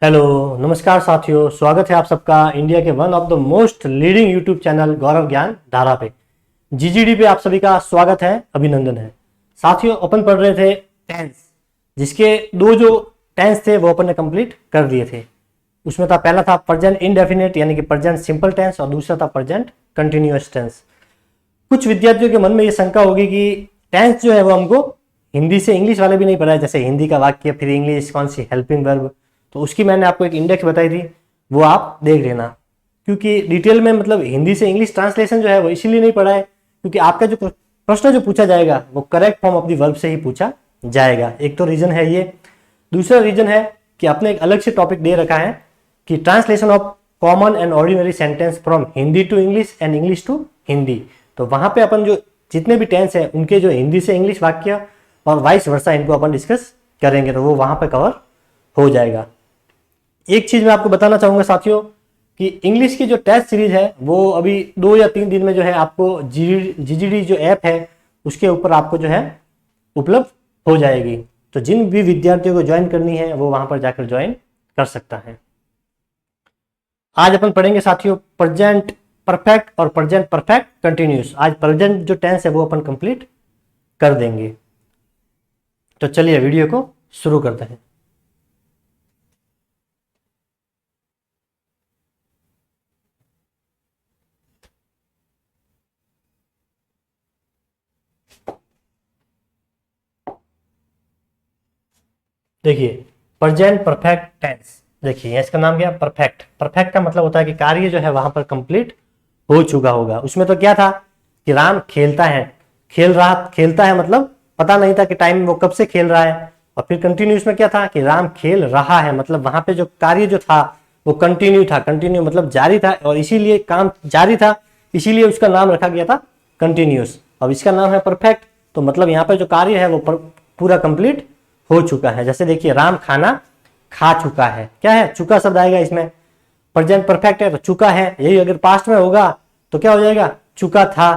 Hello, नमस्कार साथियों। स्वागत है आप सबका इंडिया के one of the most leading YouTube channel Gaurav Gyan Dhara पे। जीजीडी पे आप सभी का स्वागत है, अभिनंदन है। साथियों, अपन पढ़ रहे थे टेंस, जिसके दो जो टेंस थे वो अपन ने कंप्लीट कर दिए थे। उसमें था, पहला था प्रेजेंट इंडेफिनिट यानी कि प्रेजेंट सिंपल टेंस, और दूसरा था प्रेजेंट कंटिन्यूअस टेंस। कुछ विद्यार्थियों के मन में ये शंका होगी कि टेंस जो है वो हमको हिंदी से इंग्लिश वाले भी नहीं पढ़ा है, जैसे हिंदी का वाक्य फिर इंग्लिश कौन सी हेल्पिंग वर्ब। तो उसकी मैंने आपको एक इंडेक्स बताई थी, वो आप देख लेना, क्योंकि डिटेल में मतलब हिंदी से इंग्लिश ट्रांसलेशन जो है वो इसीलिए नहीं पढ़ा है क्योंकि आपका जो प्रश्न जो पूछा जाएगा वो correct form of the verb से ही पूछा जाएगा। एक तो रीजन है ये। दूसरा रीजन है कि आपने एक अलग से टॉपिक दे रखा है कि translation of common and ordinary sentence from Hindi to English and English to Hindi. तो वहां पे अपन जो जितने भी टेंस है उनके जो हिंदी से इंग्लिश वाक्य और वाइस वर्सा इनको अपन डिस्कस करेंगे, तो वो वहां पे कवर हो जाएगा। एक चीज मैं आपको बताना चाहूंगा साथियों कि इंग्लिश की जो टेस्ट सीरीज है वो अभी 2 या 3 दिन में जो है आपको जीजीडी जो ऐप है उसके ऊपर आपको जो है उपलब्ध हो जाएगी। तो जिन भी विद्यार्थियों को ज्वाइन करनी है वो वहां पर जाकर ज्वाइन कर सकता है। आज अपन पढ़ेंगे साथियों प्रेजेंट परफेक्ट और प्रेजेंट परफेक्ट कंटिन्यूस। आज प्रेजेंट जो टेंस है वो अपन कंप्लीट कर देंगे। तो चलिए वीडियो को शुरू करते हैं। देखिए प्रेजेंट परफेक्ट टेंस, देखिए इसका नाम क्या, परफेक्ट। परफेक्ट का मतलब होता है कि कार्य जो है वहां पर कंप्लीट हो चुका होगा। उसमें तो क्या था कि राम खेलता है, खेलता है मतलब पता नहीं था कि टाइम वो कब से खेल रहा है। और फिर कंटिन्यूस में क्या था कि राम खेल रहा है, मतलब वहां पे जो कार्य जो था वो कंटिन्यू था। कंटिन्यू मतलब जारी था, और इसीलिए काम जारी था, इसीलिए उसका नाम रखा गया था कंटिन्यूस। अब इसका नाम है परफेक्ट, तो मतलब यहाँ पे जो कार्य है वो पूरा कंप्लीट हो चुका है। जैसे देखिए राम खाना खा चुका है, क्या है, चुका शब्द आएगा इसमें। प्रेजेंट परफेक्ट है तो चुका है, यही अगर पास्ट में होगा तो क्या हो जाएगा, चुका था।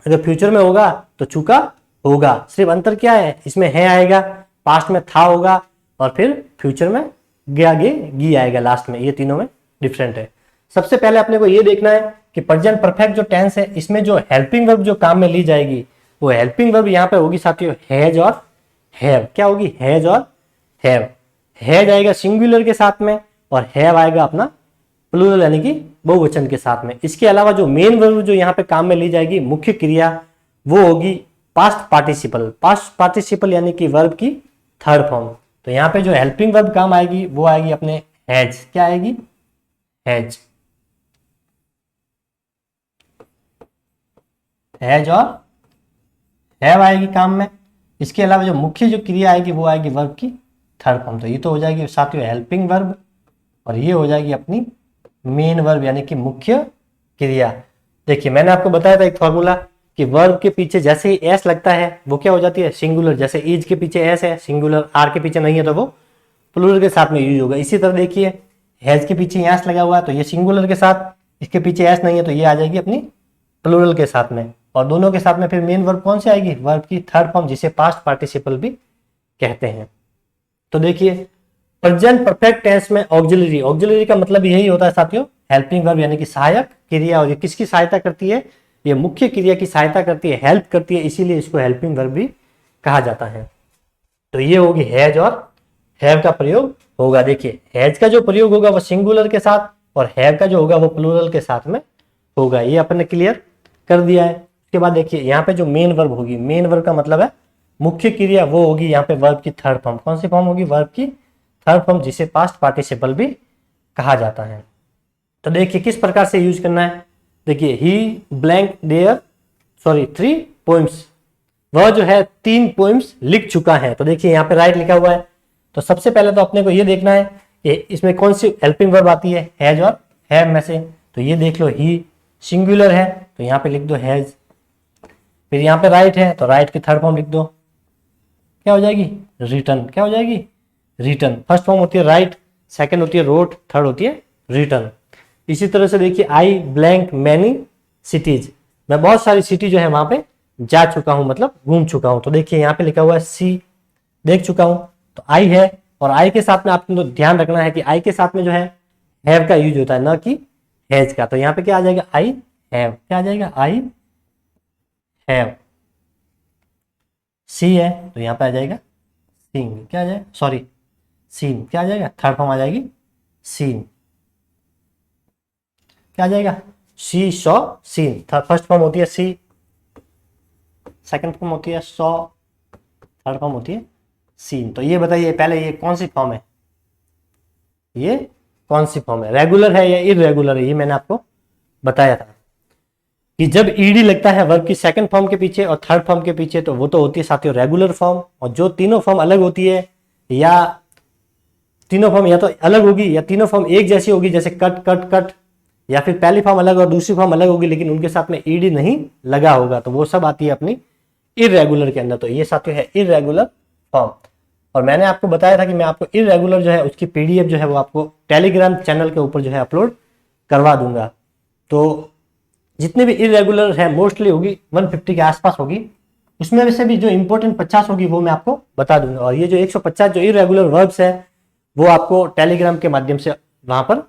अगर फ्यूचर में होगा तो चुका होगा। सिर्फ अंतर क्या है, इसमें है आएगा, पास्ट में था होगा, और फिर फ्यूचर में गया गी आएगा लास्ट में। ये तीनों में डिफरेंट है। सबसे पहले अपने को ये देखना है कि प्रेजेंट परफेक्ट जो टेंस है इसमें जो हेल्पिंग वर्ब जो काम में ली जाएगी वो हेल्पिंग वर्ब यहाँ पे होगी साथियों हैज और हैव। क्या होगी, हैज और हैव। हैज आएगा सिंगुलर के साथ में और हैव आएगा अपना प्लूरल यानी कि बहुवचन के साथ में। इसके अलावा जो मेन वर्ब जो यहाँ पे काम में ली जाएगी, मुख्य क्रिया, वो होगी पास्ट पार्टिसिपल। पास्ट पार्टिसिपल यानी कि वर्ब की थर्ड फॉर्म। तो यहाँ पे जो हेल्पिंग वर्ब काम आएगी वो आएगी अपने हैज। क्या आएगी, हैज। हैज और हैव आएगी काम में। इसके अलावा जो मुख्य जो क्रिया आएगी वो आएगी वर्ब की थर्ड फॉर्म। तो ये तो हो जाएगी साथियों हेल्पिंग वर्ब, और ये हो जाएगी अपनी मेन वर्ब यानी कि मुख्य क्रिया। देखिए मैंने आपको बताया था एक फॉर्मूला कि वर्ब के पीछे जैसे ही एस लगता है वो क्या हो जाती है, सिंगुलर। जैसे इज के पीछे एस है सिंगुलर, आर के पीछे नहीं है तो वो प्लूरल के साथ में यूज होगा। इसी तरह देखिए हैज के पीछे एस लगा हुआ है तो ये सिंगुलर के साथ, इसके पीछे एस नहीं है तो ये आ जाएगी अपनी प्लूरल के साथ में। और दोनों के साथ में फिर मेन वर्ब कौन सी आएगी, वर्ब की थर्ड फॉर्म, जिसे पास्ट पार्टिसिपल भी कहते हैं। तो देखिए प्रेजेंट परफेक्ट टेंस में ऑक्सिलरी, ऑक्सिलरी का मतलब यही होता है साथियों हेल्पिंग वर्ब यानी कि सहायक क्रिया। और ये किसकी सहायता करती है, ये मुख्य क्रिया की सहायता करती है, हेल्प करती है, इसीलिए इसको हेल्पिंग वर्ब भी कहा जाता है। तो ये होगी हैज और हैव का प्रयोग होगा। देखिए हैज का जो प्रयोग होगा वो सिंगुलर के साथ, और हैव का जो होगा वो प्लूरल के साथ में होगा। ये अपन ने क्लियर कर दिया है। उसके बाद देखिए यहाँ पे जो मेन वर्ब होगी, मेन वर्ब का मतलब है मुख्य क्रिया, वो होगी यहाँ पे वर्ब की थर्ड फॉर्म। कौन सी फॉर्म होगी, वर्ब की थर्ड फॉर्म, जिसे पास्ट पार्टिसिपल भी कहा जाता है। तो देखिए किस प्रकार से यूज करना है। देखिए ही ब्लैंक देयर 3 पोएम्स, वह जो है 3 पोएम्स लिख चुका है। तो देखिए यहाँ पे राइट लिखा हुआ है। तो सबसे पहले तो अपने को ये देखना है कि इसमें कौन सी हेल्पिंग वर्ब आती है, हैज और हैव में से। तो ये देख लो, ही सिंगुलर है तो यहाँ पे लिख दो हैज। फिर यहाँ पे राइट है तो राइट की थर्ड फॉर्म लिख दो, क्या हो जाएगी, रिटर्न। क्या हो जाएगी, रिटर्न। फर्स्ट फॉर्म होती है राइट, सेकंड होती है रोट, थर्ड होती है रिटर्न। इसी तरह से देखिए आई ब्लैंक मैनी सिटीज, मैं बहुत सारी सिटी जो है वहां पे जा चुका हूं, मतलब घूम चुका हूं। तो देखिए यहाँ पे लिखा हुआ है सी, देख चुका हूं। तो आई है और आई के साथ में आपको तो ध्यान रखना है कि आई के साथ में जो है हैव का यूज होता है, ना कि हैज का। तो यहाँ पे क्या आ जाएगा, आई हैव, क्या आ जाएगा, आई हैव। सी है तो यहाँ पे आ जाएगा सीन, क्या आ जाएगा, सॉरी सीन, क्या आ जाएगा, थर्ड फॉर्म आ जाएगी सीन, क्या आ जाएगा, she saw seen. First form होती है सी, सेकंड फॉर्म होती है सॉ, थर्ड फॉर्म होती है सीन। तो ये बताइए पहले ये कौन सी फॉर्म है, ये कौन सी फॉर्म है, रेगुलर है या इरेगुलर है। ये मैंने आपको बताया था कि जब ईडी लगता है वर्ब की सेकंड फॉर्म के पीछे और थर्ड फॉर्म के पीछे तो वो तो होती है साथियों रेगुलर फॉर्म। और जो तीनों फॉर्म अलग होती है, या तीनों फॉर्म या तो अलग होगी या तीनों फॉर्म एक जैसी होगी, जैसे कट कट कट, या फिर पहली फॉर्म अलग और दूसरी फॉर्म अलग होगी लेकिन उनके साथ में ईडी नहीं लगा होगा, तो वो सब आती है अपनी इरेगुलर के अंदर। तो ये साथियों है इरेगुलर फॉर्म। और मैंने आपको बताया था कि मैं आपको इरेगुलर जो है उसकी पीडीएफ जो है वो आपको टेलीग्राम चैनल के ऊपर जो है अपलोड करवा दूंगा। तो जितने भी इरेगुलर है मोस्टली होगी 150 के आसपास होगी, उसमें वैसे भी जो इंपॉर्टेंट 50 होगी वो मैं आपको बता दूंगा। और ये जो 150 जो इरेगुलर वर्ब्स है वो आपको टेलीग्राम के माध्यम से वहां पर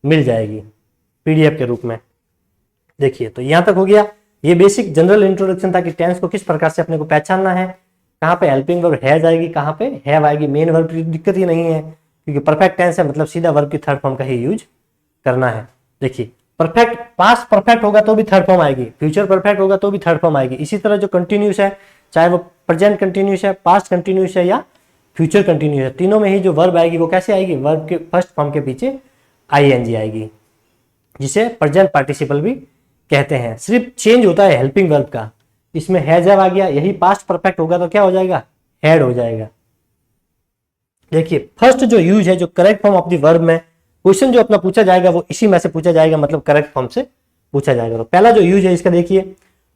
मिल जाएगी पीडीएफ के रूप में। देखिए तो यहां तक हो गया, ये बेसिक जनरल इंट्रोडक्शन था कि टेंस को किस प्रकार से अपने को पहचानना है, कहाँ पे हेल्पिंग वर्ब हैज आएगी, कहाँ पे हैव आएगी। मेन वर्ब की दिक्कत ही नहीं है क्योंकि परफेक्ट टेंस है, मतलब सीधा वर्ब की थर्ड फॉर्म का ही यूज करना है। देखिए परफेक्ट, पास्ट परफेक्ट होगा तो भी थर्ड फॉर्म आएगी, फ्यूचर परफेक्ट होगा तो भी थर्ड फॉर्म आएगी। इसी तरह जो कंटिन्यूस है, चाहे वो प्रेजेंट कंटिन्यूस है, पास्ट कंटिन्यूस है या फ्यूचर कंटिन्यूस है, तीनों में ही जो वर्ब आएगी वो कैसे आएगी, वर्ब के फर्स्ट फॉर्म के पीछे आईएनजी आएगी, जिसे प्रेजेंट पार्टिसिपल भी कहते हैं। सिर्फ चेंज होता है हेल्पिंग वर्ब का, इसमें हैज हैव आ गया, यही पास्ट परफेक्ट होगा तो क्या हो जाएगा, हैड हो जाएगा। देखिए फर्स्ट जो यूज है, जो correct form of the verb में क्वेश्चन जो अपना पूछा जाएगा वो इसी में से पूछा जाएगा, मतलब करेक्ट फॉर्म से पूछा जाएगा। तो पहला जो यूज है इसका देखिए,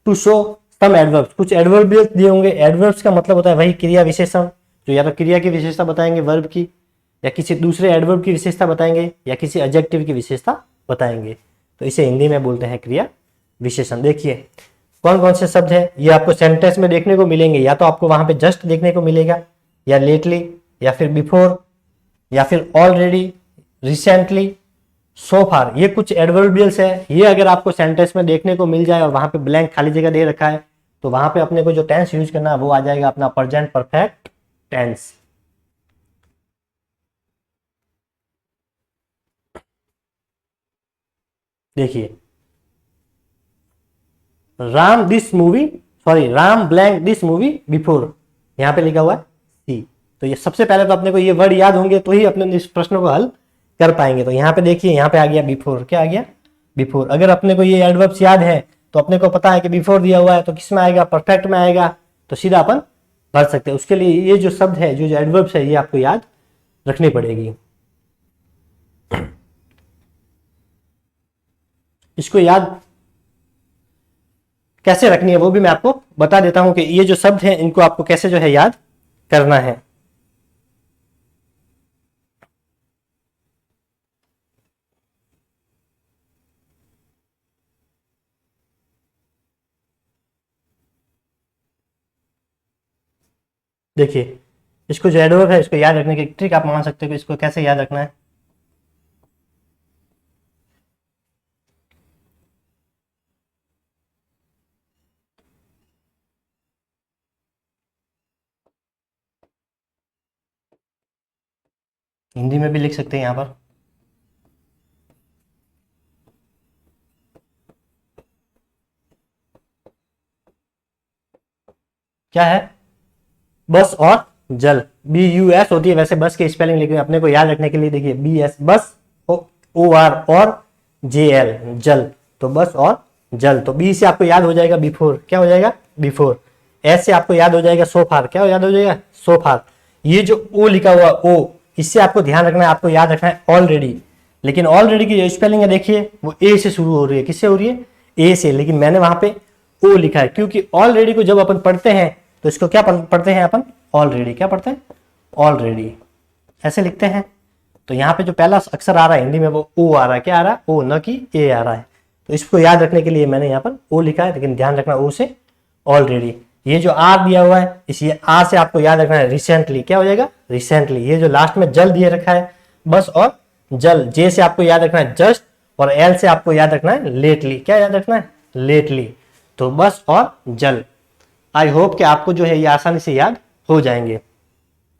टू शो सम एडवर्ब्स, कुछ एडवर्बियल दिए होंगे। एडवर्ब्स का मतलब होता है वही क्रिया विशेषण, जो या तो क्रिया की विशेषता बताएंगे वर्ब की, या किसी दूसरे एडवर्ब की विशेषता बताएंगे, या किसी एडजेक्टिव की विशेषता बताएंगे। तो इसे हिंदी में बोलते हैं क्रिया विशेषण। देखिए कौन कौन से शब्द है ये आपको सेंटेंस में देखने को मिलेंगे, या तो आपको वहां पे जस्ट देखने को मिलेगा, या लेटली, या फिर बिफोर, या फिर ऑलरेडी, रिसेंटली, सो फार। ये कुछ एडवर्बियल्स है, ये अगर आपको सेंटेंस में देखने को मिल जाए और वहां पे ब्लैंक खाली जगह दे रखा है तो वहां पे अपने को जो टेंस यूज करना है वो आ जाएगा अपना प्रेजेंट परफेक्ट टेंस। देखिए Ram this movie, sorry Ram blank this movie before, यहां पे लिखा हुआ है सी। तो ये सबसे पहले तो अपने को ये वर्ड याद होंगे तो ही अपने इस प्रश्न को हल कर पाएंगे। तो यहाँ पे देखिए, यहाँ पे आ गया बिफोर, क्या आ गया, बिफोर। अगर अपने को ये एडवर्ब्स याद है तो अपने को पता है कि बिफोर दिया हुआ है तो किस में आएगा, परफेक्ट में आएगा, तो सीधा अपन भर सकते हैं। उसके लिए ये जो शब्द है, जो एडवर्ब्स है, ये आपको याद रखनी पड़ेगी। इसको याद कैसे रखनी है वो भी मैं आपको बता देता हूं कि ये जो शब्द है इनको आपको कैसे जो है याद करना है। देखिए इसको जो एडवर्ब है इसको याद रखने की ट्रिक आप मान सकते हो कि इसको कैसे याद रखना है। हिंदी में भी लिख सकते हैं यहां पर। क्या है, बस और जल, BUS होती है वैसे बस की स्पेलिंग, लेकिन अपने को याद रखने के लिए देखिए BS बस, OR और JL जल, तो बस और जल। तो B से आपको याद हो जाएगा बिफोर, क्या हो जाएगा, बिफोर। S से आपको याद हो जाएगा सो फार, क्या याद हो जाएगा, सो फार। ये जो O लिखा हुआ O, इससे आपको ध्यान रखना है, आपको याद रखना है ऑलरेडी। लेकिन ऑलरेडी की जो स्पेलिंग है देखिए वो A से शुरू हो रही है, किससे हो रही है, A से, लेकिन मैंने वहां पे O लिखा है क्योंकि ऑलरेडी को जब अपन पढ़ते हैं तो इसको क्या पढ़ते हैं अपन, ऑलरेडी, क्या पढ़ते हैं, ऑलरेडी, ऐसे लिखते हैं। तो यहाँ पे जो पहला अक्षर आ रहा है हिंदी में वो ओ आ रहा है, क्या आ रहा है, ओ, न कि ए आ रहा है। तो इसको याद रखने के लिए मैंने यहाँ पर ओ लिखा है, लेकिन ध्यान रखना ओ से ऑलरेडी। ये जो आर दिया हुआ है, इस ये आर से आपको याद रखना है रिसेंटली, क्या हो जाएगा रिसेंटली। ये जो लास्ट में जल दिए रखा है बस और जल, जे से आपको याद रखना है जस्ट, और एल से आपको याद रखना है लेटली, क्या याद रखना है लेटली। तो बस और जल। आई होप कि आपको जो है ये आसानी से याद हो जाएंगे।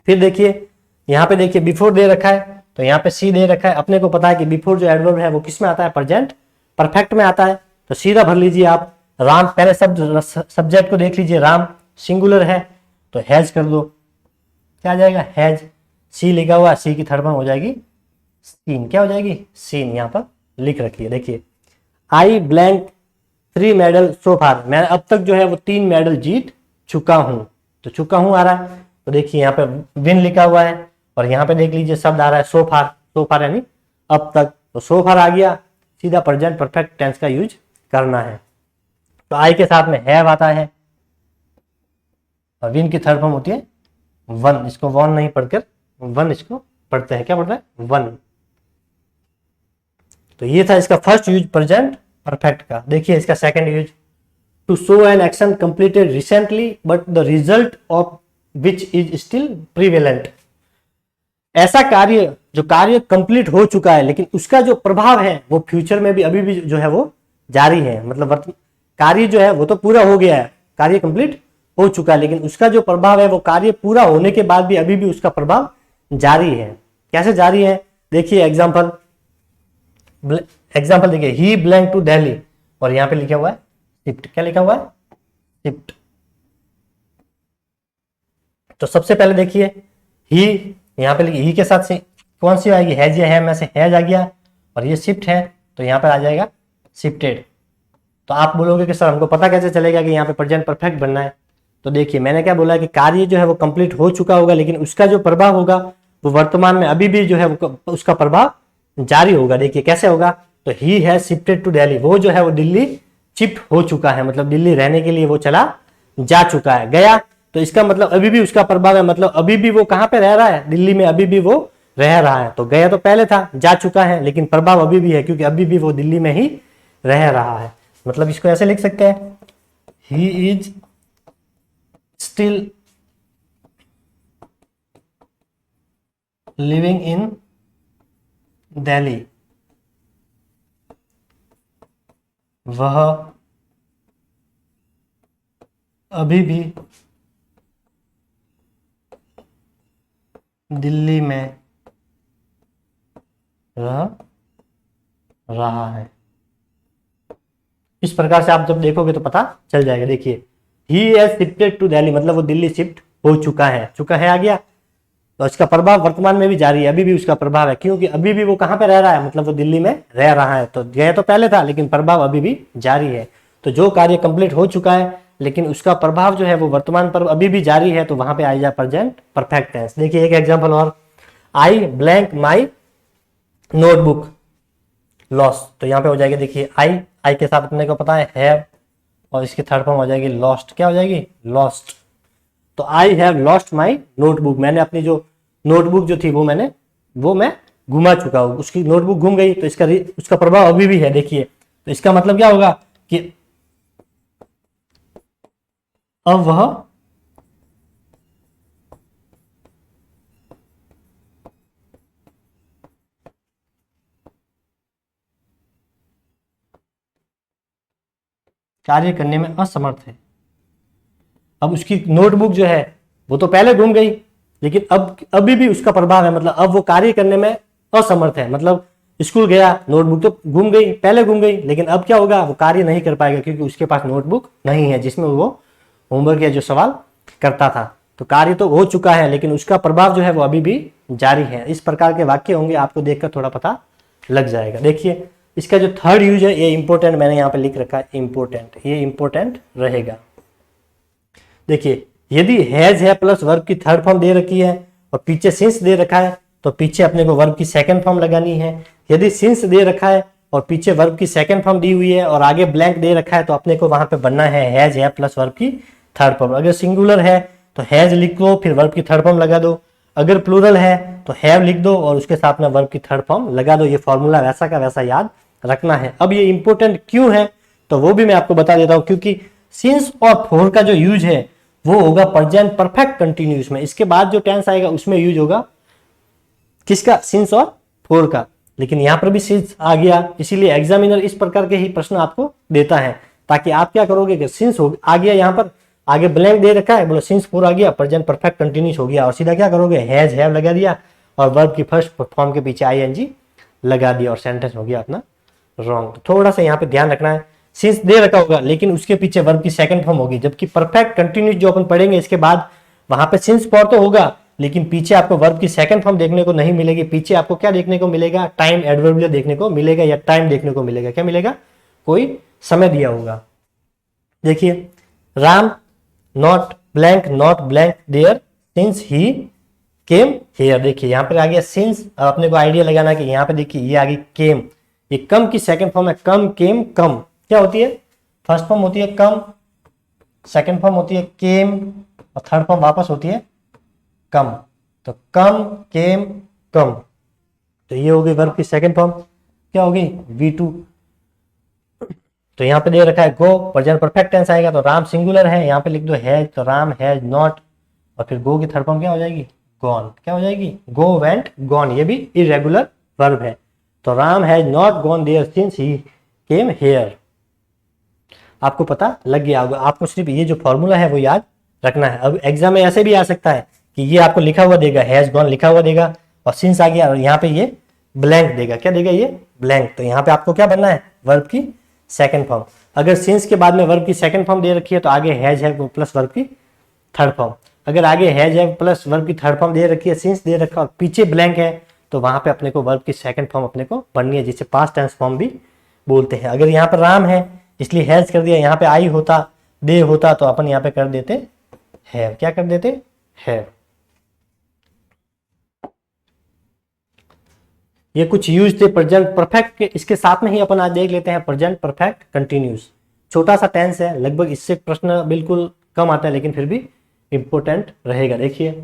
फिर देखिए यहाँ पे देखिए बिफोर दे रखा है, तो यहाँ पे सी दे रखा है। अपने को पता है कि बिफोर जो एडवर्ब है वो किस में आता है, प्रेजेंट परफेक्ट में आता है। तो सीधा भर लीजिए आप राम, पहले सब्जेक्ट को देख लीजिए, राम सिंगुलर है तो हैज कर दो, क्या आ जाएगा हैज। सी लिखा हुआ, सी की थर्ड फॉर्म हो जाएगी सीन, क्या हो जाएगी सीन, यहाँ पर लिख रखिए। देखिए आई ब्लैंक 3 मेडल सो फार, मैं अब तक जो है वो 3 मेडल जीत चुका हूं, तो चुका हूं आ रहा है। तो देखिए यहाँ पे विन लिखा हुआ है और यहाँ पे देख लीजिए शब्द आ रहा है सो फार यानी अब तक, तो सो फार आ गया, सीधा प्रेजेंट परफेक्ट टेंस का यूज करना है। तो आई के साथ में हैव आता है और विन की थर्ड फॉर्म होती है वन, इसको वन नहीं पढ़कर वन इसको पढ़ते हैं, क्या पढ़ता है वन। तो ये था इसका फर्स्ट यूज प्रेजेंट परफेक्ट का। देखिए इसका second use, to show an action completed recently but the result of which is still prevalent. ऐसा कार्य जो कार्य कंप्लीट हो चुका है लेकिन उसका जो प्रभाव है वो फ्यूचर में भी अभी भी जो है वो जारी है। मतलब कार्य जो है वो तो पूरा हो गया है, कार्य कंप्लीट हो चुका है, लेकिन उसका जो प्रभाव है वो कार्य पूरा होने के बाद भी अभी भी उसका प्रभाव जारी है। कैसे जारी है, देखिए एग्जाम्पल देखिए, ही ब्लैंक टू दिल्ली और यहाँ पे लिखा हुआ है शिफ्ट, क्या लिखा हुआ है शिफ्ट। तो सबसे पहले देखिए ही, यहाँ पे लिखिए ही के साथ से कौन सी आएगी हैज या है, में से हैज आ गया और ये शिफ्ट है तो यहाँ पर आ जाएगा शिफ्टेड। तो आप बोलोगे कि सर हमको पता कैसे चलेगा कि यहाँ पे प्रेजेंट परफेक्ट बनना है। तो देखिए मैंने क्या बोला कि कार्य जो है वो कंप्लीट हो चुका होगा लेकिन उसका जो प्रभाव होगा वो वर्तमान में अभी भी जो है वो उसका प्रभाव जारी होगा। देखिए कैसे होगा, तो he has shifted to Delhi, वो जो है वो दिल्ली शिफ्ट हो चुका है, मतलब दिल्ली रहने के लिए वो चला जा चुका है। गया तो इसका मतलब अभी भी उसका प्रभाव है, मतलब अभी भी वो कहाँ पे रह रहा है, दिल्ली में अभी भी वो रह रहा है। तो गया तो पहले था, जा चुका है, लेकिन प्रभाव अभी भी है क्योंकि अभी भी वो दिल्ली में ही रह रहा है। मतलब इसको ऐसे लिख सकते हैं, he is still living in Delhi, वह अभी भी दिल्ली में रह रहा है। इस प्रकार से आप जब देखोगे तो पता चल जाएगा। देखिए he has shifted to Delhi, मतलब वो दिल्ली शिफ्ट हो चुका है आ गया, तो इसका प्रभाव वर्तमान में भी जारी है, अभी भी उसका प्रभाव है क्योंकि अभी भी वो कहाँ पे रह रहा है, मतलब वो दिल्ली में रह रहा है। तो गया तो पहले था लेकिन प्रभाव अभी भी जारी है। तो जो कार्य कंप्लीट हो चुका है लेकिन उसका प्रभाव जो है वो वर्तमान पर अभी भी जारी है, तो वहां पे आ जाए प्रेजेंट परफेक्ट टेंस। देखिए एक एग्जांपल और, आई ब्लैंक माई नोटबुक लॉस, तो यहाँ पे हो जाएगी देखिए आई के साथ अपने को पता है हैव और इसकी थर्ड फॉर्म हो जाएगी लॉस्ट, क्या हो जाएगी लॉस्ट। तो I have lost my notebook, मैंने अपनी जो नोटबुक जो थी वो मैं घुमा चुका हूँ, उसकी नोटबुक घूम गई, तो उसका प्रभाव अभी भी है। देखिए तो इसका मतलब क्या होगा कि अब वह कार्य करने में असमर्थ है। अब उसकी नोटबुक जो है वो तो पहले घूम गई लेकिन अब अभी भी उसका प्रभाव है, मतलब अब वो कार्य करने में असमर्थ है। मतलब स्कूल गया, नोटबुक तो घूम गई, पहले घूम गई, लेकिन अब क्या होगा, वो कार्य नहीं कर पाएगा क्योंकि उसके पास नोटबुक नहीं है जिसमें वो होमवर्क या जो सवाल करता था। तो कार्य तो हो चुका है लेकिन उसका प्रभाव जो है वो अभी भी जारी है। इस प्रकार के वाक्य होंगे, आपको देखकर थोड़ा पता लग जाएगा। देखिए इसका जो थर्ड यूज है ये इंपॉर्टेंट, मैंने यहाँ पे लिख रखा है इंपॉर्टेंट, ये इंपॉर्टेंट रहेगा। देखिए यदि हैज है प्लस वर्ब की थर्ड फॉर्म दे रखी है और पीछे सिंस दे रखा है तो पीछे अपने को वर्ब की सेकंड फॉर्म लगानी है। यदि सिंस दे रखा है और पीछे वर्ब की सेकंड फॉर्म दी हुई है और आगे ब्लैंक दे रखा है तो अपने को वहां पे बनना है हैज है प्लस वर्ब की थर्ड फॉर्म। अगर सिंगुलर है तो हैज लिख दो, फिर वर्ब की थर्ड फॉर्म लगा दो। अगर प्लूरल है तो हैव लिख दो और उसके साथ में वर्ब की थर्ड फॉर्म लगा दो। ये फॉर्मूला वैसा का वैसा याद रखना है। अब ये इंपॉर्टेंट क्यों है तो वो भी मैं आपको बता देता हूं, क्योंकि सिंस और फॉर का जो यूज है वो होगा प्रेजेंट परफेक्ट कंटिन्यूस में। इसके बाद जो टेंस आएगा उसमें यूज होगा किसका, सिंस और फोर का। लेकिन यहां पर भी सिंस आ गया, इसीलिए एग्जामिनर इस प्रकार के ही प्रश्न आपको देता है, ताकि आप क्या करोगे कि सिंस हो आ गया, यहां पर आगे ब्लैंक दे रखा है, बोलो सिंस फोर आ गया, प्रेजेंट परफेक्ट कंटिन्यूस हो गया, और सीधा क्या करोगे, हैज हैव लगा दिया और वर्ब की फर्स्ट फॉर्म के पीछे आईएनजी लगा दिया और सेंटेंस हो गया अपना रॉन्ग। तो थोड़ा सा यहाँ पे ध्यान रखना है, सिंस दे रखा होगा लेकिन उसके पीछे वर्ब की सेकंड फॉर्म होगी, जबकि परफेक्ट कंटिन्यूस जो अपन पढ़ेंगे इसके बाद वहां पे सिंस फॉर तो होगा लेकिन पीछे आपको वर्ब की सेकंड फॉर्म देखने को नहीं मिलेगी। पीछे आपको क्या देखने को मिलेगा, टाइम एडवर्बियल देखने को मिलेगा, या टाइम देखने को मिलेगा। क्या मिलेगा, कोई समय दिया होगा। देखिए, Ram not blank there since he came here. देखिए यहाँ पर आ गया सिंस, अपने को आइडिया लगाना कि यहाँ पे देखिए ये आ गई केम, ये कम की सेकंड फॉर्म है, कम केम कम। क्या होती है, फर्स्ट फॉर्म होती है कम, सेकंड फॉर्म होती है केम, और थर्ड फॉर्म वापस होती है कम। तो कम केम कम, तो ये हो गई वर्ब की सेकंड फॉर्म, क्या होगी V2। तो यहाँ पे दे रखा है गो, प्रेजेंट परफेक्ट टेंस आएगा तो राम सिंगुलर है, यहाँ पे लिख दो हैज, तो राम हैज नॉट, और फिर गो की थर्ड फॉर्म क्या हो जाएगी, गॉन। क्या हो जाएगी, गो वेंट गॉन, ये भी इरेगुलर वर्ब है। तो Ram has not gone there since he came here. आपको पता लग गया होगा, आपको सिर्फ ये जो फॉर्मूला है वो याद रखना है। अब एग्जाम में ऐसे भी आ सकता है कि ये आपको लिखा हुआ देगा, हैज गॉन लिखा हुआ देगा और सिंस आ गया और यहाँ पे ये ब्लैंक देगा। क्या देगा, ये ब्लैंक। तो यहाँ पे आपको क्या बनना है, वर्ब की सेकंड फॉर्म। अगर सिंस के बाद में वर्ब की सेकंड फॉर्म दे रखी है तो आगे हैज है प्लस वर्ब की थर्ड फॉर्म। अगर आगे हैज है प्लस वर्ब की थर्ड फॉर्म दे रखी है, सिंस दे रखा और पीछे ब्लैंक है, तो वहां पे अपने को वर्ब की सेकंड फॉर्म अपने को पढ़नी है, जिसे पास्ट टेंस फॉर्म भी बोलते हैं। अगर यहाँ पर राम है इसलिए हैज कर दिया, यहाँ पे आई होता दे होता तो अपन यहाँ पे कर देते हैव। क्या कर देते, हैव। ये कुछ यूज थे प्रेजेंट परफेक्ट के, इसके साथ में ही अपन आज देख लेते हैं प्रेजेंट परफेक्ट कंटिन्यूस। छोटा सा टेंस है, लगभग इससे प्रश्न बिल्कुल कम आता है लेकिन फिर भी इंपोर्टेंट रहेगा। देखिए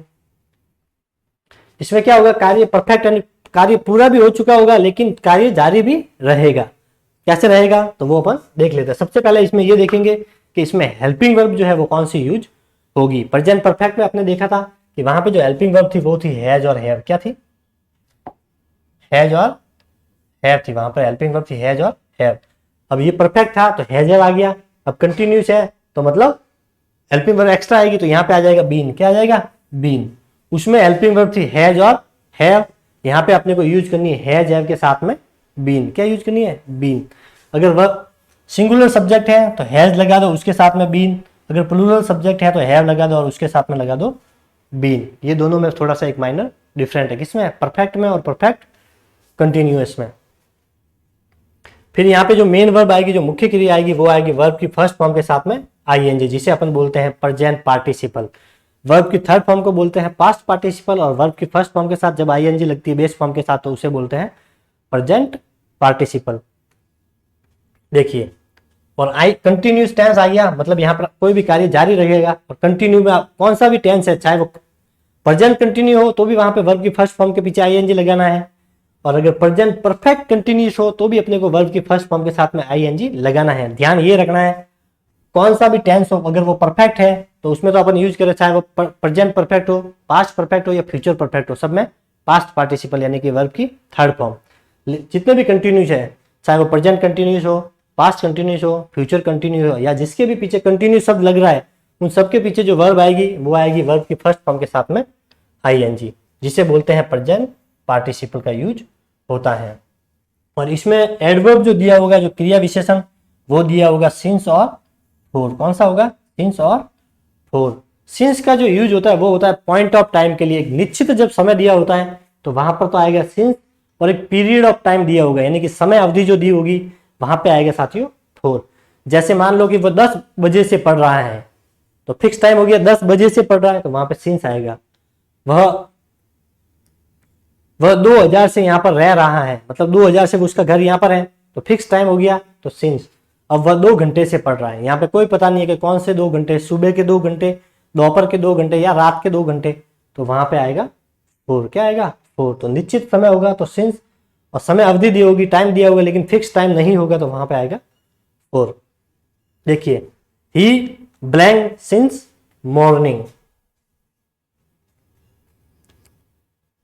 इसमें क्या होगा, कार्य परफेक्ट यानी कार्य पूरा भी हो चुका होगा लेकिन कार्य जारी भी रहेगा। कैसे रहेगा तो वो अपन देख लेते हैं। सबसे पहले इसमें ये देखेंगे कि इसमें हेल्पिंग वर्ब जो है वो कौन सी यूज होगी। प्रेजेंट परफेक्ट में आपने देखा था कि वहां पे जो हेल्पिंग वर्ब थी वो थी हैज और हैव। क्या थी, हैज और हैव थी, वहां पर हेल्पिंग वर्ब थी हैज और हैव। अब ये परफेक्ट था तो हैज हैव आ गया। अब कंटिन्यूस है तो मतलब हेल्पिंग वर्ब एक्स्ट्रा आएगी तो यहाँ पे आ जाएगा बीन। क्या आ जाएगा, बीन। उसमें हेल्पिंग वर्ब थी हैज और हैव, यहाँ पे अपने को यूज करनी है हैज हैव के साथ में बीन। क्या यूज करनी है, बीन। अगर वर्ब सिंगुलर सब्जेक्ट है तो हैज लगा दो, उसके साथ में बीन। अगर प्लूरल सब्जेक्ट है तो हैव लगा दो और उसके साथ में लगा दो बीन। ये दोनों में थोड़ा सा एक माइनर डिफरेंट है, किसमें, परफेक्ट में और परफेक्ट कंटिन्यूअस में। फिर यहाँ पे जो मेन वर्ब आएगी, जो मुख्य क्रिया आएगी, वो आएगी वर्ब की फर्स्ट फॉर्म के साथ में आईएनजी, जिसे अपन बोलते हैं प्रेजेंट पार्टिसिपल। वर्ब की थर्ड फॉर्म को बोलते हैं पास्ट पार्टिसिपल, और वर्ब की फर्स्ट फॉर्म के साथ जब आईएनजी लगती है बेस फॉर्म के साथ तो उसे बोलते हैं प्रेजेंट पार्टिसिपल। देखिए, और आई कंटिन्यूस टेंस आ गया, मतलब यहाँ पर कोई भी कार्य जारी रहेगा। और कंटिन्यू में कौन सा भी टेंस है, चाहे वो प्रेजेंट कंटिन्यू हो तो भी वहां पे वर्ब की फर्स्ट फॉर्म के पीछे आईएनजी लगाना है, और अगर प्रेजेंट परफेक्ट कंटिन्यूस हो तो भी अपने को वर्ब की फर्स्ट फॉर्म के साथ में आईएनजी लगाना है। ध्यान ये रखना है, कौन सा भी टेंस हो अगर वो परफेक्ट है तो उसमें तो अपन यूज करें, चाहे वो प्रेजेंट परफेक्ट हो, पास्ट परफेक्ट हो या फ्यूचर परफेक्ट हो, सब में पास्ट पार्टिसिपल यानी कि वर्ब की थर्ड फॉर्म। जितने भी कंटिन्यूस है, चाहे वो प्रेजेंट कंटिन्यूस हो, पास्ट कंटिन्यूस हो, फ्यूचर कंटिन्यूस हो, या जिसके भी पीछे कंटिन्यूस शब्द लग रहा है, उन सबके पीछे जो वर्ब आएगी वो आएगी वर्ब की फर्स्ट फॉर्म के साथ में आईएनजी, जिसे बोलते हैं प्रेजेंट पार्टिसिपल का यूज होता है। और इसमें एडवर्ब जो दिया होगा, जो क्रिया विशेषण, वो दिया होगा सिंस और फोर। कौन सा होगा, सिंस और फोर। सिंस का जो यूज होता है वो होता है पॉइंट ऑफ टाइम के लिए, एक निश्चित जब समय दिया होता है तो वहां पर तो आएगा सिंस, और एक पीरियड ऑफ टाइम दिया होगा यानी कि समय अवधि जो दी होगी वहां पे आएगा साथियों फोर। जैसे मान लो कि वो 10 बजे से पढ़ रहा है तो फिक्स टाइम हो गया 10 बजे से पढ़ रहा है तो वहां पे सिंस आएगा। वह 2000 से यहाँ पर रह रहा है, मतलब 2000 से उसका घर यहाँ पर है तो फिक्स टाइम हो गया तो सिंस। अब वह 2 घंटे से पढ़ रहा है, यहाँ पे कोई पता नहीं है कि कौन से 2 घंटे, सुबह के 2 घंटे, दोपहर के 2 घंटे या रात के 2 घंटे, तो वहां पे आएगा फोर। क्या आएगा, फोर। तो निश्चित समय होगा तो सिंस, और समय अवधि दी होगी, टाइम दिया होगा लेकिन फिक्स टाइम नहीं होगा तो वहां पे आएगा फोर। देखिए, ही ब्लैंक सिंस मॉर्निंग,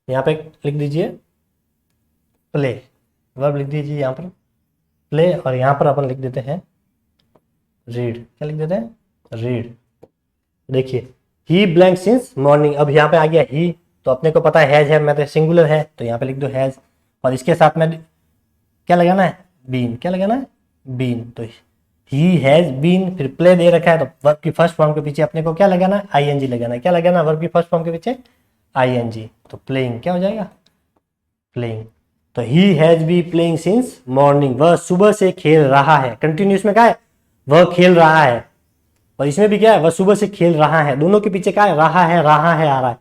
यहां पे लिख दीजिए प्ले, वर्ब लिख दीजिए यहां पर प्ले, और यहां पर अपन लिख देते हैं रीड। क्या लिख देते हैं? रीड। देखिए ही ब्लैंक सिंस मॉर्निंग, अब यहाँ पे आ गया ही, तो अपने को पता है हैज है, मैं तो सिंगुलर है तो यहाँ पे लिख दो हैज, और इसके साथ में क्या लगाना है? बीन। क्या लगाना है? बीन। तो ही हैज बीन, फिर प्ले दे रखा है तो वर्ब की फर्स्ट फॉर्म के पीछे अपने को क्या लगाना है? आईएनजी लगाना है। क्या लगाना है वर्ब की फर्स्ट फॉर्म के पीछे? आईएनजी। तो प्लेइंग क्या हो जाएगा? प्लेइंग। तो he has be playing since morning, वह सुबह से खेल रहा है। कंटिन्यूस में क्या है? वह खेल रहा है, और इसमें भी क्या है? वह सुबह से खेल रहा है। दोनों के पीछे क्या है? रहा है, रहा है आ रहा है,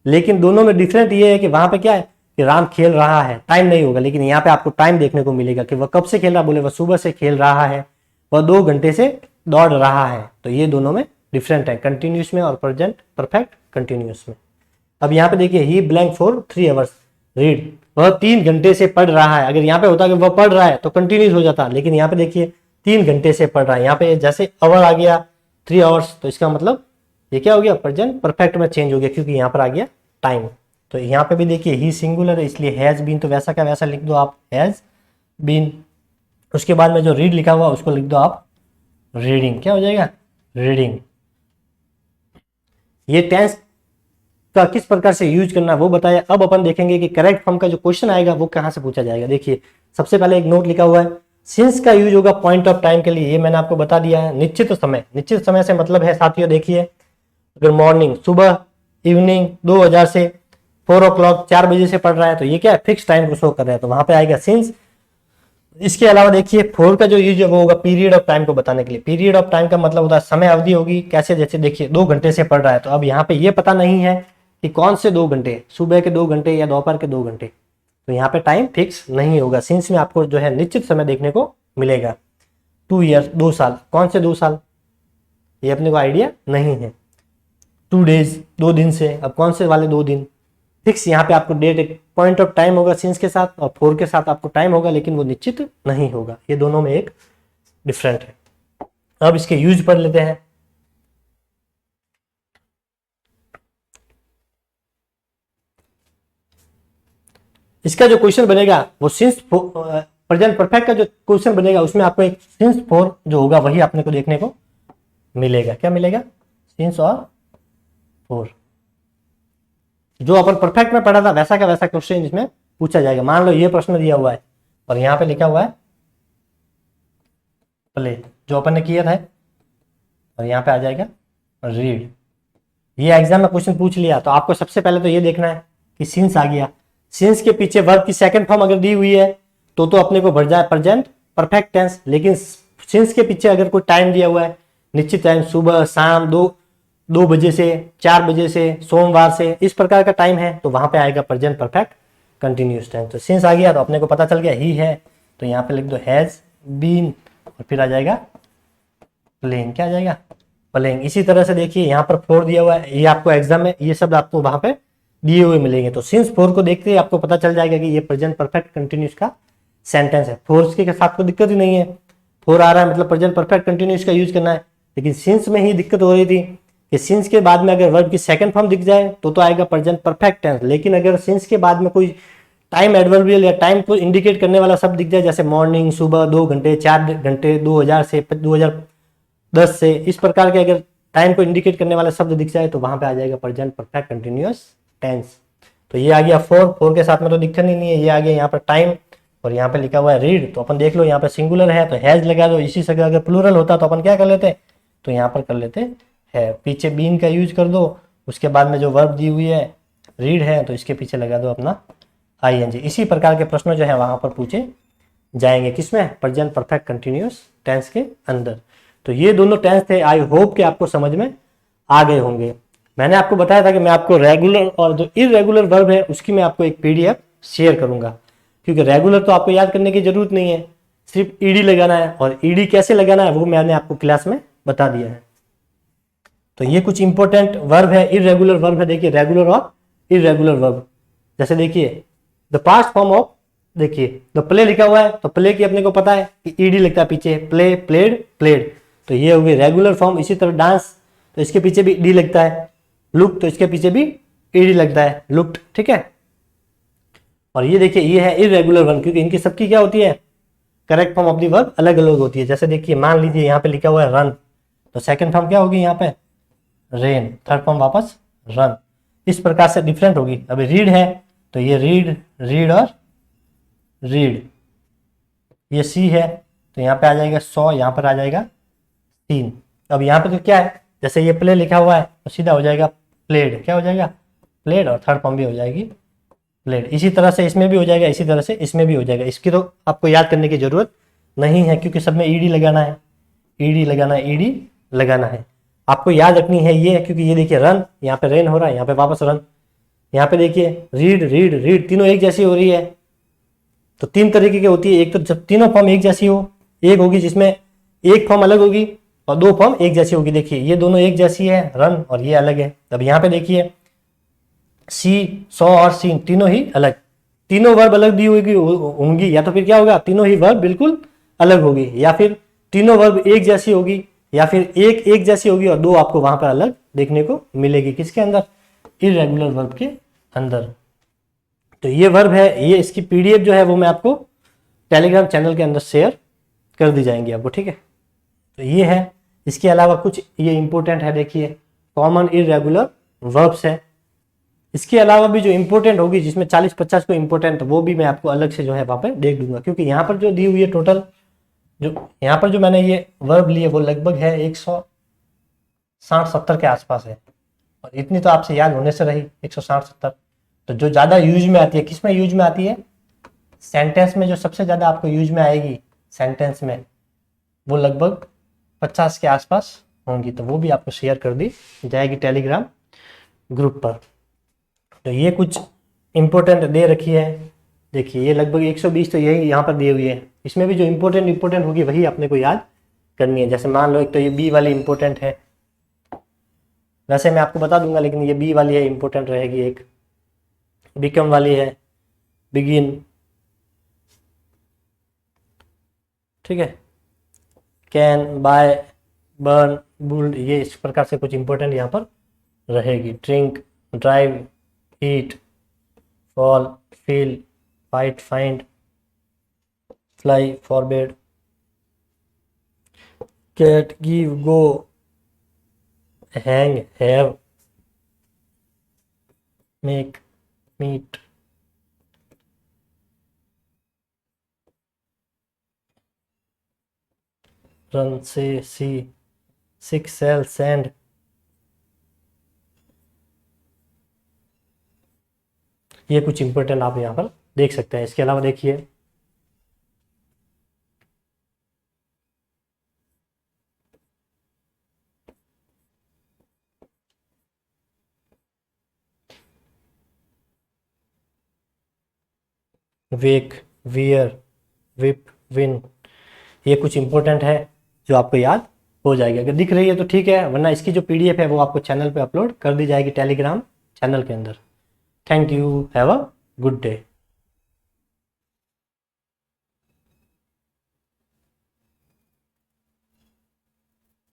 लेकिन दोनों में डिफरेंट ये है कि वहां पे क्या है कि राम खेल रहा है, टाइम नहीं होगा, लेकिन यहाँ पे आपको टाइम देखने को मिलेगा कि वह कब से खेल रहा है। बोले वह सुबह से खेल रहा है, वह 2 घंटे से दौड़ रहा है। तो ये दोनों में डिफरेंट है, कंटिन्यूस में और प्रेजेंट परफेक्ट कंटिन्यूस में। अब यहाँ पे देखिए ही ब्लैंक फॉर 3 आवर्स रीड, वह 3 घंटे से पढ़ रहा है। अगर यहाँ पे होता कि वह पढ़ रहा है तो कंटिन्यूस हो जाता, लेकिन यहाँ पे देखिए 3 घंटे से पढ़ रहा है। यहाँ पे जैसे अवर आ गया 3 आवर्स, तो इसका मतलब ये क्या हो गया? प्रेजेंट परफेक्ट में चेंज हो गया, क्योंकि यहाँ पर आ गया टाइम। तो यहाँ पे भी देखिए ही सिंगुलर है, इसलिए हैज बीन, तो वैसा का वैसा लिख दो आप, हैज बीन। उसके बाद में जो रीड लिखा हुआ उसको लिख दो आप रीडिंग। क्या हो जाएगा? रीडिंग। ये टेंस का किस प्रकार से यूज करना वो बताया। अब अपन देखेंगे कि करेक्ट फॉर्म का जो क्वेश्चन आएगा वो कहां से पूछा जाएगा। देखिए सबसे पहले एक नोट लिखा हुआ है, सिंस का यूज होगा पॉइंट ऑफ टाइम के लिए, ये मैंने आपको बता दिया है। निश्चित समय, निश्चित समय से मतलब है साथियों, देखिए अगर मॉर्निंग सुबह, इवनिंग 2000 से 4 o'clock 4 बजे से पढ़ रहा है तो ये क्या है? फिक्स टाइम को शो कर रहा है, तो वहां पे आएगा सिंस। इसके अलावा देखिए 4 का जो यूज है वो होगा पीरियड ऑफ टाइम को बताने के लिए। पीरियड ऑफ टाइम का मतलब होता है समय अवधि होगी। कैसे? जैसे देखिए 2 घंटे से पढ़ रहा है, तो अब यहाँ पे ये पता नहीं है कि कौन से 2 घंटे, सुबह के 2 घंटे या दोपहर के 2 घंटे, तो यहाँ पे टाइम फिक्स नहीं होगा। सिंस में आपको जो है निश्चित समय देखने को मिलेगा। 2 ईयर 2 साल, कौन से 2 साल ये अपने को आइडिया नहीं है। 2 डेज 2 दिन से, अब कौन से वाले 2 दिन? फिक्स यहाँ पे आपको डेट एक पॉइंट ऑफ टाइम होगा सिंस के साथ, और 4 के साथ आपको टाइम होगा, लेकिन वो निश्चित नहीं होगा। ये दोनों में एक डिफरेंट है। अब इसके यूज पढ़ लेते हैं। इसका जो क्वेश्चन बनेगा वो सिंस प्रेजेंट परफेक्ट का जो क्वेश्चन बनेगा उसमें आपको एक सिंस 4 जो होगा वही आपने को देखने को मिलेगा। क्या मिलेगा? सिंस और 4। जो अपन परफेक्ट में पढ़ा था वैसा का वैसा क्वेश्चन इसमें पूछा जाएगा। मान लो ये प्रश्न दिया हुआ है और यहाँ पे लिखा हुआ है प्ले, जो अपन ने किया था, और यहाँ पे आ जाएगा रीड। ये एग्जाम में क्वेश्चन पूछ लिया तो आपको सबसे पहले तो ये देखना है कि सिंस आ गया, सिंस के पीछे वर्ब की सेकंड फॉर्म अगर दी हुई है तो अपने को बढ़ जाए प्रेजेंट परफेक्ट टेंस। लेकिन सिंस के पीछे अगर कोई टाइम दिया हुआ है, निश्चित टाइम, सुबह शाम 2 बजे से 4 बजे से, सोमवार से, इस प्रकार का टाइम है, तो वहां पे आएगा प्रेजेंट परफेक्ट कंटिन्यूस टाइम। तो सिंस आ गया तो अपने को पता चल गया ही है, तो यहाँ पे लिख दो हैज बीन, और फिर आ जाएगा प्लेइंग। क्या आ जाएगा? प्लेइंग। इसी तरह से देखिए यहाँ पर 4 दिया हुआ है, ये आपको एग्जाम में ये शब्द आपको वहां पे दिए हुए मिलेंगे। तो सिंस 4 को देखते ही आपको पता चल जाएगा कि ये प्रेजेंट परफेक्ट कंटिन्यूस का सेंटेंस है। 4 के साथ कोई दिक्कत ही नहीं है, 4 आ रहा है मतलब प्रेजेंट परफेक्ट कंटिन्यूस का यूज करना है। लेकिन सिंस में ही दिक्कत हो रही थी कि सिंस के बाद में अगर वर्ब की सेकंड फॉर्म दिख जाए तो आएगा प्रेजेंट परफेक्ट टेंस। लेकिन अगर सिंस के बाद में कोई टाइम एडवर्बियल या टाइम को इंडिकेट करने वाला शब्द दिख जाए, जैसे मॉर्निंग, सुबह, 2 घंटे, 4 घंटे, 2000 से 2010 से, इस प्रकार के अगर टाइम को इंडिकेट करने वाला शब्द दिख जाए तो वहां पे आ जाएगा प्रेजेंट परफेक्ट कंटिन्यूअस टेंस। तो ये आ गया 4 के साथ में तो दिक्कत ही नहीं है। ये आ गया यहाँ पर टाइम, और यहाँ पे लिखा हुआ है रीड, तो अपन देख लो यहाँ पे सिंगुलर है तो हैज लगा दो। इसी से अगर प्लूरल होता तो अपन क्या कर लेते, तो यहाँ पर कर लेते है, पीछे बीन का यूज कर दो। उसके बाद में जो वर्ब दी हुई है रीड है तो इसके पीछे लगा दो अपना आईएनजी। इसी प्रकार के प्रश्न जो है वहां पर पूछे जाएंगे, किसमें? प्रेजेंट परफेक्ट कंटिन्यूअस टेंस के अंदर। तो ये दोनों टेंस थे, आई होप कि आपको समझ में आ गए होंगे। मैंने आपको बताया था कि मैं आपको रेगुलर और जो इरेगुलर वर्ब है उसकी मैं आपको एक पीडीएफ शेयर करूंगा, क्योंकि रेगुलर तो आपको याद करने की जरूरत नहीं है, सिर्फ ईडी लगाना है, और ईडी कैसे लगाना है वो मैंने आपको क्लास में बता दिया है। तो ये कुछ इंपॉर्टेंट वर्ब है, इरेगुलर वर्ब है। देखिए रेगुलर और इरेगुलर वर्ब, जैसे देखिए द पास्ट फॉर्म ऑफ, देखिए द प्ले लिखा हुआ है तो प्ले की अपने को पता है कि ईडी लिखता है पीछे, प्ले, प्लेड, प्लेड, तो ये हो गई रेगुलर फॉर्म। इसी तरह डांस, तो इसके पीछे भी डी लगता है, लुक तो इसके पीछे भी ईडी लगता है, लुक्ड, ठीक है। और ये देखिए ये है इरेगुलर वर्ब, क्योंकि इनकी सबकी क्या होती है, correct form of the verb अलग अलग होती है। जैसे देखिए मान लीजिए यहाँ पे लिखा हुआ है रन, तो सेकंड फॉर्म क्या होगी यहाँ पे, रेन, थर्ड फॉर्म वापस रन, इस प्रकार से डिफरेंट होगी। अभी रीड है तो ये रीड, रीड और रीड। ये सी है तो यहाँ पे आ जाएगा सॉ, यहाँ पर आ जाएगा सीन। अब यहाँ पे तो क्या है, जैसे ये प्ले लिखा हुआ है तो सीधा हो जाएगा प्लेड, क्या हो जाएगा, प्लेड, और थर्ड फॉर्म भी हो जाएगी प्लेड। इसी तरह से इसमें भी हो जाएगा, इसी तरह से इसमें भी हो जाएगा। इसकी तो आपको याद करने की जरूरत नहीं है, क्योंकि सब में ईडी लगाना है, ईडी लगाना है, ईडी लगाना है। आपको याद रखनी है ये, क्योंकि ये देखिए रन, यहाँ पे रेन हो रहा है, यहाँ पे वापस रन, यहाँ पे देखिए रीड, रीड, रीड, तीनों एक जैसी हो रही है। तो तीन तरीके की होती है, एक तो जब तीनों फॉर्म एक जैसी हो, एक होगी जिसमें एक फॉर्म अलग होगी और दो फॉर्म एक जैसी होगी। देखिए ये दोनों एक जैसी है रन, और ये अलग है। अब यहाँ पे देखिए सी, सॉ और सीन तीनों ही अलग, तीनों वर्ब अलग दी होंगी, या तो फिर क्या होगा, तीनों ही वर्ब बिल्कुल अलग होगी, या फिर तीनों वर्ब एक जैसी होगी, या फिर एक जैसी होगी और दो आपको वहां पर अलग देखने को मिलेगी। किसके अंदर, इरेगुलर वर्ब के अंदर। तो ये वर्ब है, ये इसकी पीडीएफ जो है वो मैं आपको टेलीग्राम चैनल के अंदर शेयर कर दी जाएंगी आपको, ठीक है। तो ये है, इसके अलावा कुछ ये इंपॉर्टेंट है, देखिए कॉमन इरेगुलर वर्ब्स है। इसके अलावा भी जो इंपॉर्टेंट होगी, जिसमें 40-50 को इंपॉर्टेंट, वो भी मैं आपको अलग से जो है वहां पर देख दूंगा, क्योंकि यहाँ पर जो दी हुई है टोटल, जो यहाँ पर जो मैंने ये वर्ब लिए वो लगभग है 160-70 के आसपास है, और इतनी तो आपसे याद होने से रही 160-70। तो जो ज्यादा यूज में आती है, किस में यूज में आती है, सेंटेंस में जो सबसे ज्यादा आपको यूज में आएगी सेंटेंस में, वो लगभग 50 के आसपास होंगी। तो वो भी आपको शेयर कर दी जाएगी टेलीग्राम ग्रुप पर। तो ये कुछ इंपॉर्टेंट दे रखी है, देखिए ये लगभग 120 तो यही यहाँ पर दी हुई है। इसमें भी जो इंपॉर्टेंट होगी वही अपने को याद करनी है। जैसे मान लो एक तो ये बी वाली इंपॉर्टेंट है, वैसे मैं आपको बता दूंगा, लेकिन ये बी वाली है इंपॉर्टेंट रहेगी। एक बिकम वाली है, बिगिन, ठीक है, कैन, बाय, बर्न, बुल्ड, ये इस प्रकार से कुछ इंपॉर्टेंट यहाँ पर रहेगी। Drink, drive, eat, fall, feel, fight, find, fly, forbade, get, give, go, hang, have, make, meet, run, say, see, sick, cell, send, ये कुछ इंपॉर्टेंट आप यहाँ पर देख सकते हैं। इसके अलावा देखिए वेक, वियर, विप, विन, ये कुछ इंपॉर्टेंट है जो आपको याद हो जाएगी। अगर दिख रही है तो ठीक है, वरना इसकी जो पीडीएफ है वो आपको चैनल पे अपलोड कर दी जाएगी टेलीग्राम चैनल के अंदर। Thank you, have a good day.